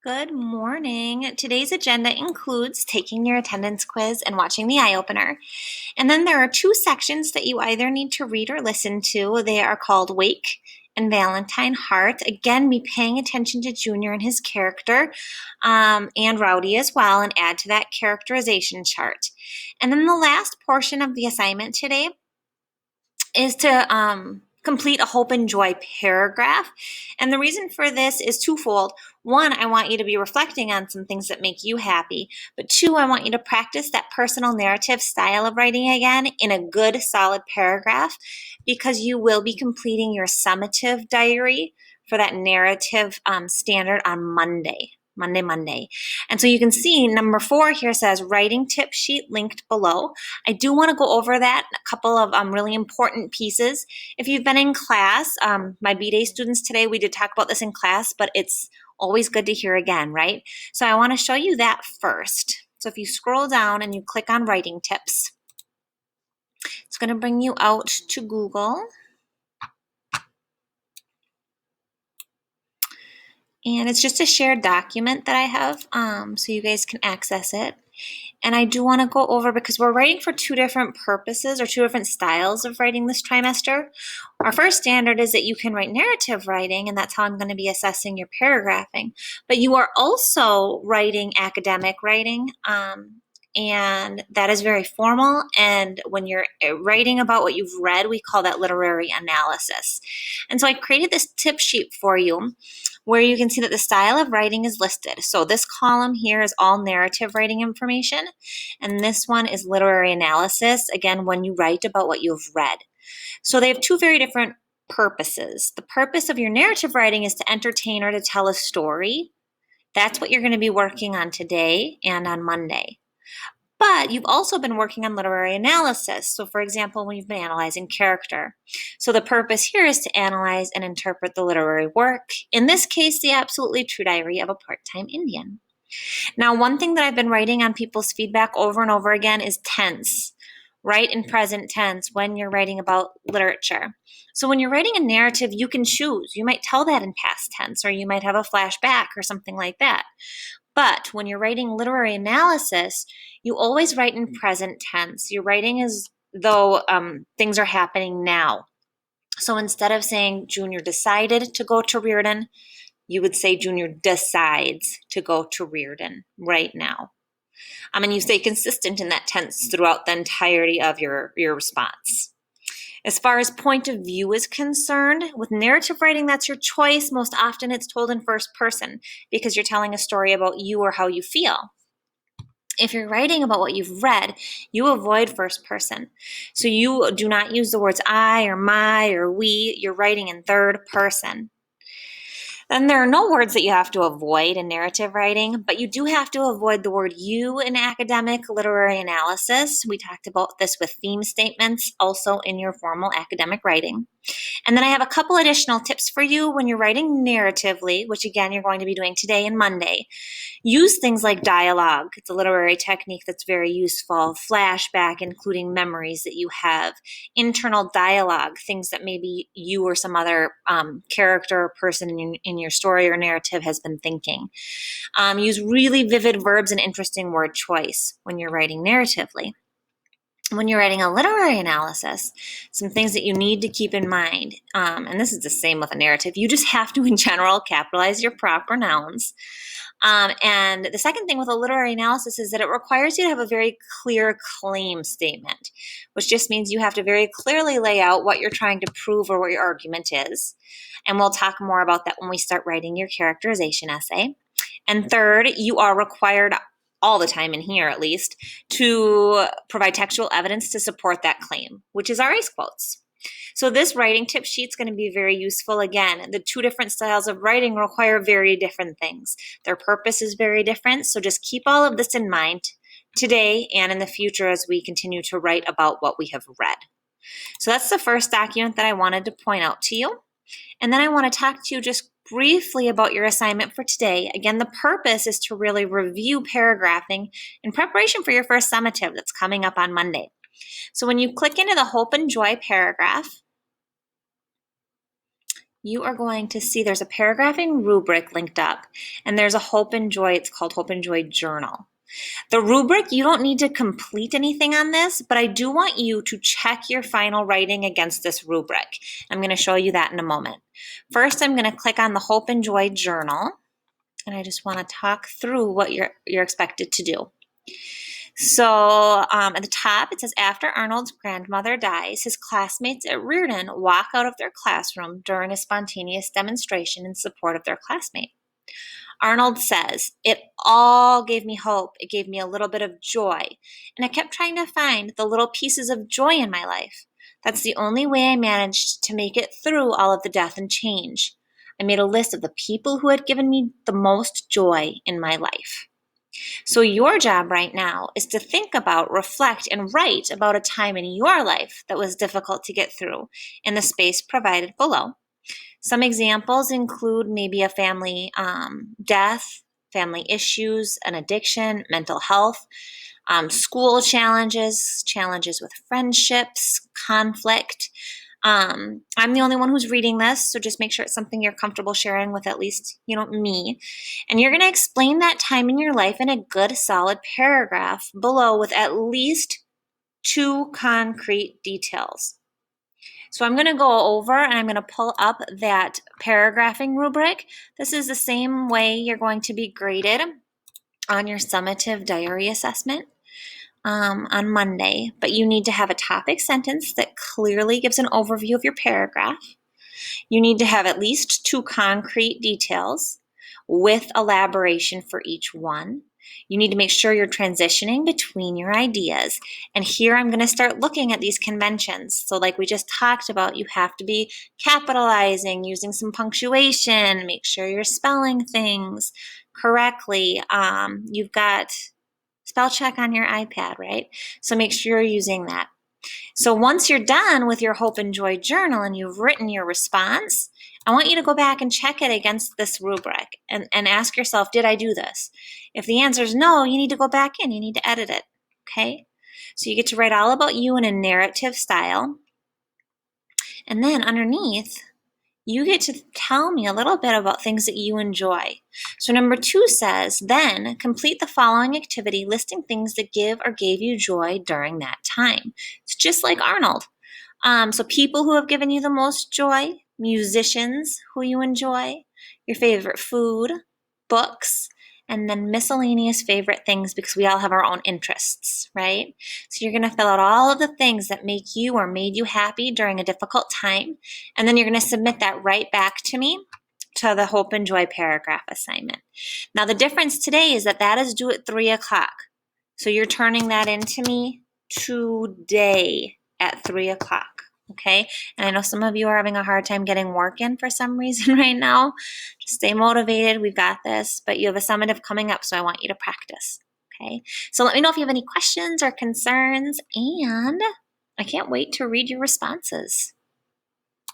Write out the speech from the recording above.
Good morning. Today's agenda includes taking your attendance quiz and watching the eye opener. And then there are two sections that you either need to read or listen to. They are called Wake and Valentine Heart. Again, be paying attention to Junior and his character, and Rowdy as well, and add to that characterization chart. And then the last portion of the assignment today is to complete a hope and joy paragraph. And the reason for this is twofold. One, I want you to be reflecting on some things that make you happy. But two, I want you to practice that personal narrative style of writing again in a good, solid paragraph, because you will be completing your summative diary for that narrative standard on Monday. Monday. And so you can see number 4 here says writing tip sheet linked below. I do want to go over that, a couple of really important pieces. If you've been in class, my B-Day students today, we did talk about this in class, but it's always good to hear again, right? So I want to show you that first. So if you scroll down and you click on writing tips, it's going to bring you out to Google. And it's just a shared document that I have, so you guys can access it. And I do want to go over, because we're writing for two different purposes or two different styles of writing this trimester. Our first standard is that you can write narrative writing, and that's how I'm going to be assessing your paragraphing. But you are also writing academic writing, and that is very formal. And when you're writing about what you've read, we call that literary analysis. And so I created this tip sheet for you where you can see that the style of writing is listed. So this column here is all narrative writing information, and this one is literary analysis, again, when you write about what you've read. So they have two very different purposes. The purpose of your narrative writing is to entertain or to tell a story. That's what you're going to be working on today and on Monday. But you've also been working on literary analysis. So for example, when you've been analyzing character. So the purpose here is to analyze and interpret the literary work. In this case, the absolutely true diary of a part-time Indian. Now, one thing that I've been writing on people's feedback over and over again is tense. Write in present tense when you're writing about literature. So when you're writing a narrative, you can choose. You might tell that in past tense, or you might have a flashback or something like that. But when you're writing literary analysis, you always write in present tense. You're writing as though things are happening now. So instead of saying Junior decided to go to Reardon, you would say Junior decides to go to Reardon right now. And you stay consistent in that tense throughout the entirety of your response. As far as point of view is concerned, with narrative writing, that's your choice. Most often it's told in first person because you're telling a story about you or how you feel. If you're writing about what you've read, you avoid first person. So you do not use the words I or my or we. You're writing in third person. Then there are no words that you have to avoid in narrative writing, but you do have to avoid the word you in academic literary analysis. We talked about this with theme statements, also in your formal academic writing. And then I have a couple additional tips for you when you're writing narratively, which again, you're going to be doing today and Monday. Use things like dialogue. It's a literary technique that's very useful. Flashback, including memories that you have. Internal dialogue, things that maybe you or some other character or person in your story or narrative has been thinking. Use really vivid verbs and interesting word choice when you're writing narratively. When you're writing a literary analysis, some things that you need to keep in mind, and this is the same with a narrative, you just have to, in general, capitalize your proper nouns. And the second thing with a literary analysis is that it requires you to have a very clear claim statement, which just means you have to very clearly lay out what you're trying to prove or what your argument is. And we'll talk more about that when we start writing your characterization essay. And third, you are required all the time in here at least, to provide textual evidence to support that claim, which is our ACE quotes. So this writing tip sheet is going to be very useful. Again, the two different styles of writing require very different things. Their purpose is very different, so just keep all of this in mind today and in the future as we continue to write about what we have read. So that's the first document that I wanted to point out to you. And then I want to talk to you just briefly about your assignment for today. Again, the purpose is to really review paragraphing in preparation for your first summative that's coming up on Monday. So when you click into the Hope and Joy paragraph, you are going to see there's a paragraphing rubric linked up, and there's a Hope and Joy, it's called Hope and Joy Journal. The rubric, you don't need to complete anything on this, but I do want you to check your final writing against this rubric. I'm going to show you that in a moment. First, I'm going to click on the Hope and Joy Journal, and I just want to talk through what you're expected to do. So at the top, it says, after Arnold's grandmother dies, his classmates at Reardon walk out of their classroom during a spontaneous demonstration in support of their classmate. Arnold says, it all gave me hope. It gave me a little bit of joy. And I kept trying to find the little pieces of joy in my life. That's the only way I managed to make it through all of the death and change. I made a list of the people who had given me the most joy in my life. So your job right now is to think about, reflect, and write about a time in your life that was difficult to get through in the space provided below. Some examples include maybe a family death, family issues, an addiction, mental health, school challenges, challenges with friendships, conflict. I'm the only one who's reading this, so just make sure it's something you're comfortable sharing with at least, me. And you're going to explain that time in your life in a good, solid paragraph below with at least 2 concrete details. So I'm going to go over and I'm going to pull up that paragraphing rubric. This is the same way you're going to be graded on your summative diary assessment on Monday, but you need to have a topic sentence that clearly gives an overview of your paragraph. You need to have at least 2 concrete details with elaboration for each one. You need to make sure you're transitioning between your ideas. And here I'm going to start looking at these conventions. So like we just talked about, you have to be capitalizing, using some punctuation, make sure you're spelling things correctly. You've got spell check on your iPad, right? So make sure you're using that. So once you're done with your Hope and Joy journal and you've written your response, I want you to go back and check it against this rubric and ask yourself, did I do this? If the answer is no, you need to go back in. You need to edit it, okay? So you get to write all about you in a narrative style. And then underneath, you get to tell me a little bit about things that you enjoy. So number 2 says, then complete the following activity listing things that give or gave you joy during that time. It's just like Arnold. So people who have given you the most joy, musicians who you enjoy, your favorite food, books, and then miscellaneous favorite things because we all have our own interests, right? So you're going to fill out all of the things that make you or made you happy during a difficult time, and then you're going to submit that right back to me to the Hope and Joy paragraph assignment. Now the difference today is that is due at 3 o'clock. So you're turning that into me today at 3 o'clock. Okay, and I know some of you are having a hard time getting work in for some reason right now. Just stay motivated. We've got this, but you have a summative coming up, so I want you to practice. Okay, so let me know if you have any questions or concerns, and I can't wait to read your responses.